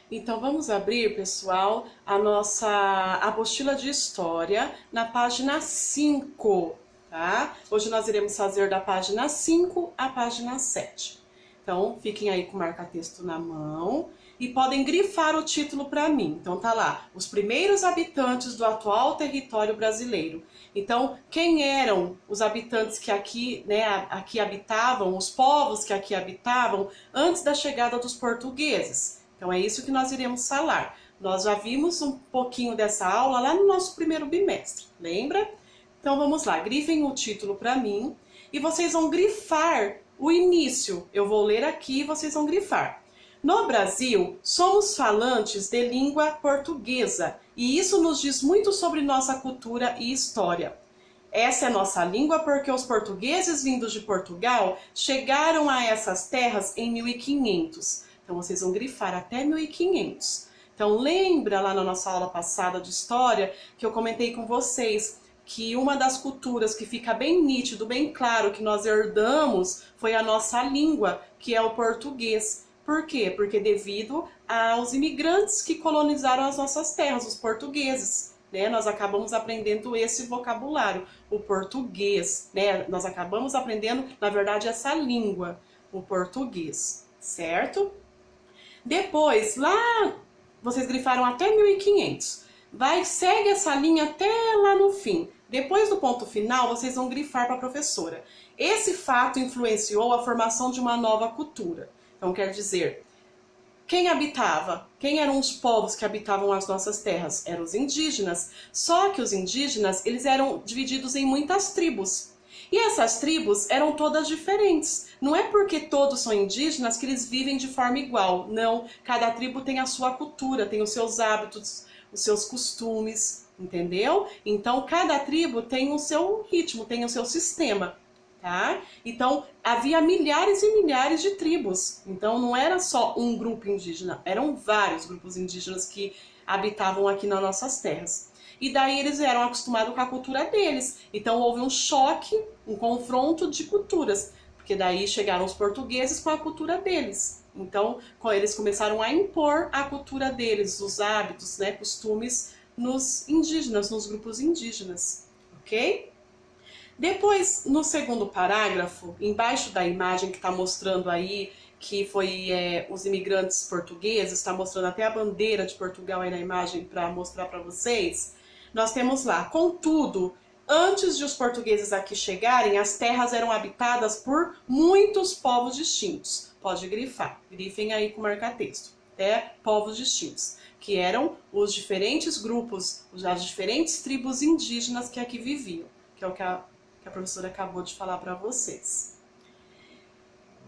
Então vamos abrir, pessoal, a nossa apostila de história na página 5, tá? Hoje nós iremos fazer da página 5 à página 7. Então fiquem aí com o marca-texto na mão e podem grifar o título para mim. Então tá lá, os primeiros habitantes do atual território brasileiro. Então, quem eram os habitantes que aqui, aqui habitavam, os povos que aqui habitavam antes da chegada dos portugueses? Então é isso que nós iremos falar. Nós já vimos um pouquinho dessa aula lá no nosso primeiro bimestre, lembra? Então vamos lá, grifem o título para mim e vocês vão grifar o início. Eu vou ler aqui e vocês vão grifar. No Brasil, somos falantes de língua portuguesa e isso nos diz muito sobre nossa cultura e história. Essa é nossa língua porque os portugueses vindos de Portugal chegaram a essas terras em 1500. Então vocês vão grifar até 1500. Então lembra lá na nossa aula passada de história que eu comentei com vocês que uma das culturas que fica bem nítido, bem claro que nós herdamos foi a nossa língua, que é o português. Por quê? Porque devido aos imigrantes que colonizaram as nossas terras, os portugueses, né? Nós acabamos aprendendo esse vocabulário, o português, né? Nós acabamos aprendendo, na verdade, essa língua, o português, certo? Depois, lá, vocês grifaram até 1500. Segue essa linha até lá no fim. Depois do ponto final, vocês vão grifar para a professora. Esse fato influenciou a formação de uma nova cultura. Então, quer dizer, quem habitava? Quem eram os povos que habitavam as nossas terras? Eram os indígenas. Só que os indígenas, eles eram divididos em muitas tribos. E essas tribos eram todas diferentes. Não é porque todos são indígenas que eles vivem de forma igual. Não, cada tribo tem a sua cultura, tem os seus hábitos, os seus costumes, entendeu? Então, cada tribo tem o seu ritmo, tem o seu sistema, tá? Então, havia milhares e milhares de tribos. Então, não era só um grupo indígena, eram vários grupos indígenas que habitavam aqui nas nossas terras. E daí eles eram acostumados com a cultura deles. Então houve um choque, um confronto de culturas. Porque daí chegaram os portugueses com a cultura deles. Então eles começaram a impor a cultura deles, os hábitos, né, costumes nos indígenas, nos grupos indígenas. Ok? Depois, no segundo parágrafo, embaixo da imagem que está mostrando aí que foi os imigrantes portugueses, está mostrando até a bandeira de Portugal aí na imagem para mostrar para vocês. Nós temos lá, contudo, antes de os portugueses aqui chegarem, as terras eram habitadas por muitos povos distintos. Pode grifar, grifem aí com marca-texto, povos distintos, que eram os diferentes grupos, as diferentes tribos indígenas que aqui viviam, que é o que a professora acabou de falar para vocês.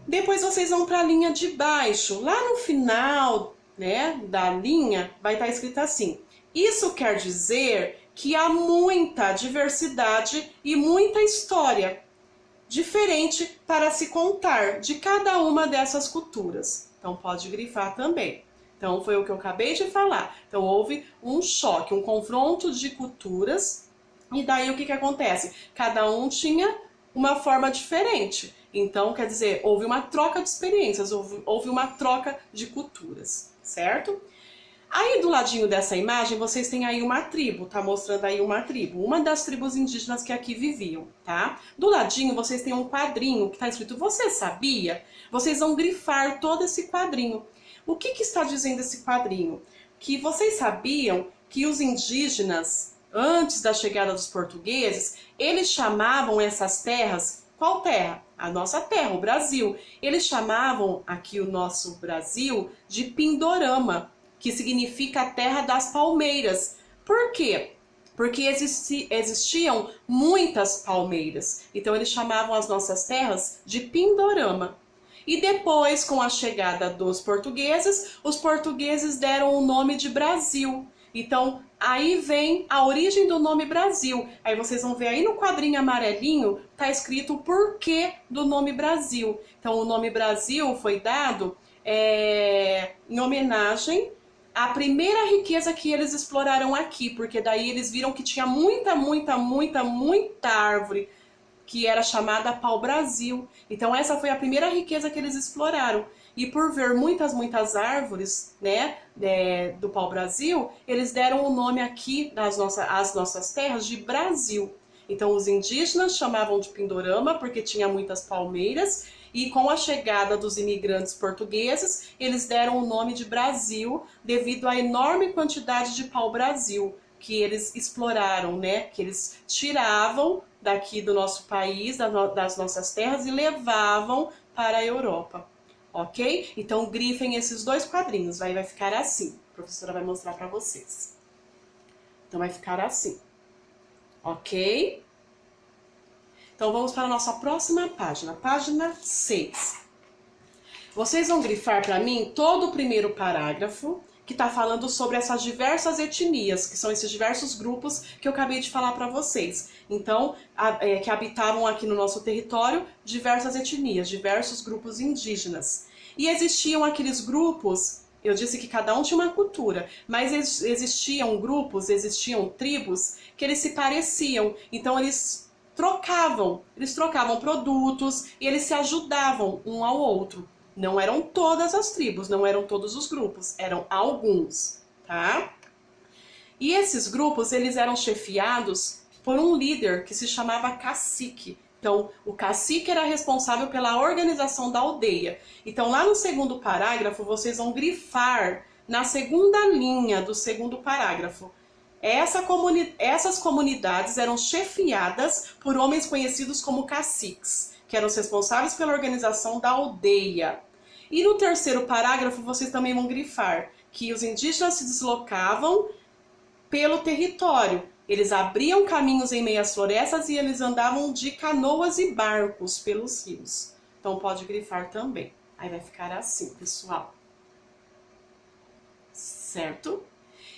Depois vocês vão para a linha de baixo, lá no final, né, da linha vai estar escrito assim: isso quer dizer que há muita diversidade e muita história diferente para se contar de cada uma dessas culturas. Então pode grifar também. Então foi o que eu acabei de falar. Então houve um choque, um confronto de culturas e daí o que acontece? Cada um tinha uma forma diferente. Então quer dizer, houve uma troca de experiências, houve uma troca de culturas, certo? Aí do ladinho dessa imagem, vocês têm aí uma tribo, tá mostrando aí uma tribo, uma das tribos indígenas que aqui viviam, tá? Do ladinho vocês têm um quadrinho que tá escrito "Você sabia?". Vocês vão grifar todo esse quadrinho. O que está dizendo esse quadrinho? Que vocês sabiam que os indígenas, antes da chegada dos portugueses, eles chamavam essas terras, qual terra? A nossa terra, o Brasil. Eles chamavam aqui o nosso Brasil de Pindorama, que significa a terra das palmeiras. Por quê? Porque existiam muitas palmeiras. Então eles chamavam as nossas terras de Pindorama. E depois, com a chegada dos portugueses, os portugueses deram o nome de Brasil. Então, aí vem a origem do nome Brasil. Aí vocês vão ver aí no quadrinho amarelinho, tá escrito o porquê do nome Brasil. Então, o nome Brasil foi dado em homenagem à primeira riqueza que eles exploraram aqui, porque daí eles viram que tinha muita árvore, que era chamada pau-brasil. Então essa foi a primeira riqueza que eles exploraram. E por ver muitas árvores, né, do pau-brasil, eles deram o nome aqui às nossas terras de Brasil. Então os indígenas chamavam de Pindorama porque tinha muitas palmeiras, e com a chegada dos imigrantes portugueses, eles deram o nome de Brasil devido à enorme quantidade de pau-brasil que eles exploraram, né? Que eles tiravam daqui do nosso país, das nossas terras, e levavam para a Europa, ok? Então grifem esses dois quadrinhos, vai ficar assim. A professora vai mostrar para vocês. Então vai ficar assim, ok? Então vamos para a nossa próxima página, página 6. Vocês vão grifar para mim todo o primeiro parágrafo, que está falando sobre essas diversas etnias, que são esses diversos grupos que eu acabei de falar para vocês. Então, que habitavam aqui no nosso território diversas etnias, diversos grupos indígenas. E existiam aqueles grupos, eu disse que cada um tinha uma cultura, mas existiam grupos, existiam tribos que eles se pareciam. Então, eles trocavam produtos e eles se ajudavam um ao outro. Não eram todas as tribos, não eram todos os grupos, eram alguns, tá? E esses grupos, eles eram chefiados por um líder que se chamava cacique. Então, o cacique era responsável pela organização da aldeia. Então, lá no segundo parágrafo, vocês vão grifar na segunda linha do segundo parágrafo. Essas comunidades eram chefiadas por homens conhecidos como caciques, que eram os responsáveis pela organização da aldeia. E no terceiro parágrafo, vocês também vão grifar que os indígenas se deslocavam pelo território. Eles abriam caminhos em meio às florestas e eles andavam de canoas e barcos pelos rios. Então pode grifar também. Aí vai ficar assim, pessoal. Certo?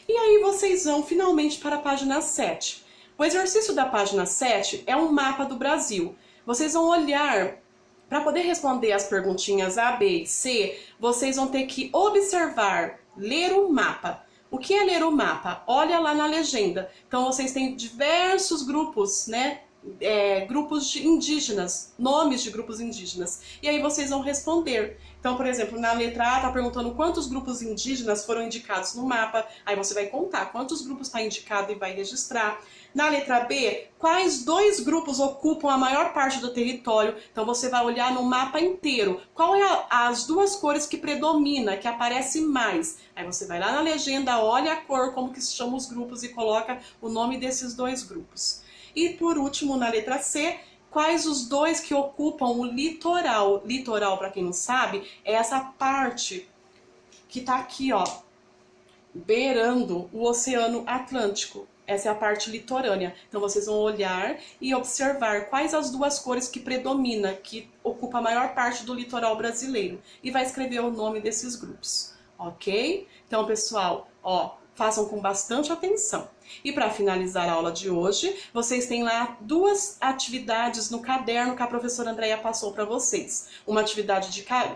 E aí vocês vão finalmente para a página 7. O exercício da página 7 é um mapa do Brasil. Vocês vão olhar, para poder responder as perguntinhas A, B e C, vocês vão ter que observar, ler o mapa. O que é ler o mapa? Olha lá na legenda. Então vocês têm diversos grupos, né? Grupos de indígenas, nomes de grupos indígenas. E aí vocês vão responder. Então, por exemplo, na letra A está perguntando quantos grupos indígenas foram indicados no mapa. Aí você vai contar quantos grupos está indicado e vai registrar. Na letra B, quais dois grupos ocupam a maior parte do território? Então você vai olhar no mapa inteiro. Qual é as duas cores que predomina, que aparece mais? Aí você vai lá na legenda, olha a cor, como que se chamam os grupos e coloca o nome desses dois grupos. E por último, na letra C, quais os dois que ocupam o litoral? Litoral, para quem não sabe, é essa parte que está aqui, ó, beirando o Oceano Atlântico. Essa é a parte litorânea. Então vocês vão olhar e observar quais as duas cores que predominam, que ocupa a maior parte do litoral brasileiro. E vai escrever o nome desses grupos, ok? Então, pessoal, ó, façam com bastante atenção. E para finalizar a aula de hoje, vocês têm lá duas atividades no caderno que a professora Andréia passou para vocês. Uma atividade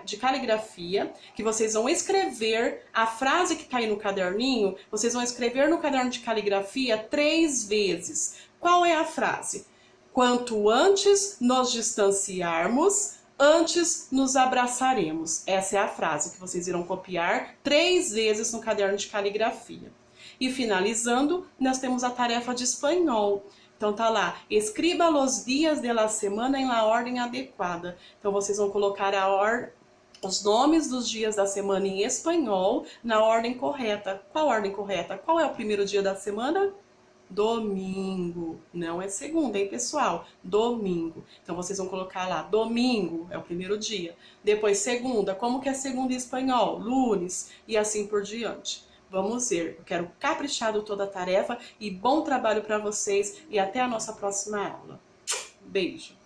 de caligrafia, que vocês vão escrever a frase que está aí no caderninho, vocês vão escrever no caderno de caligrafia 3 vezes. Qual é a frase? Quanto antes nos distanciarmos, antes nos abraçaremos. Essa é a frase que vocês irão copiar 3 vezes no caderno de caligrafia. E finalizando, nós temos a tarefa de espanhol. Então tá lá, escriba los dias de la semana em la ordem adequada. Então vocês vão colocar os nomes dos dias da semana em espanhol na ordem correta. Qual ordem correta? Qual é o primeiro dia da semana? Domingo. Não é segunda, hein, pessoal? Domingo. Então vocês vão colocar lá, domingo é o primeiro dia. Depois segunda, como que é segunda em espanhol? Lunes. E assim por diante. Vamos ver. Eu quero caprichar toda a tarefa e bom trabalho para vocês e até a nossa próxima aula. Beijo!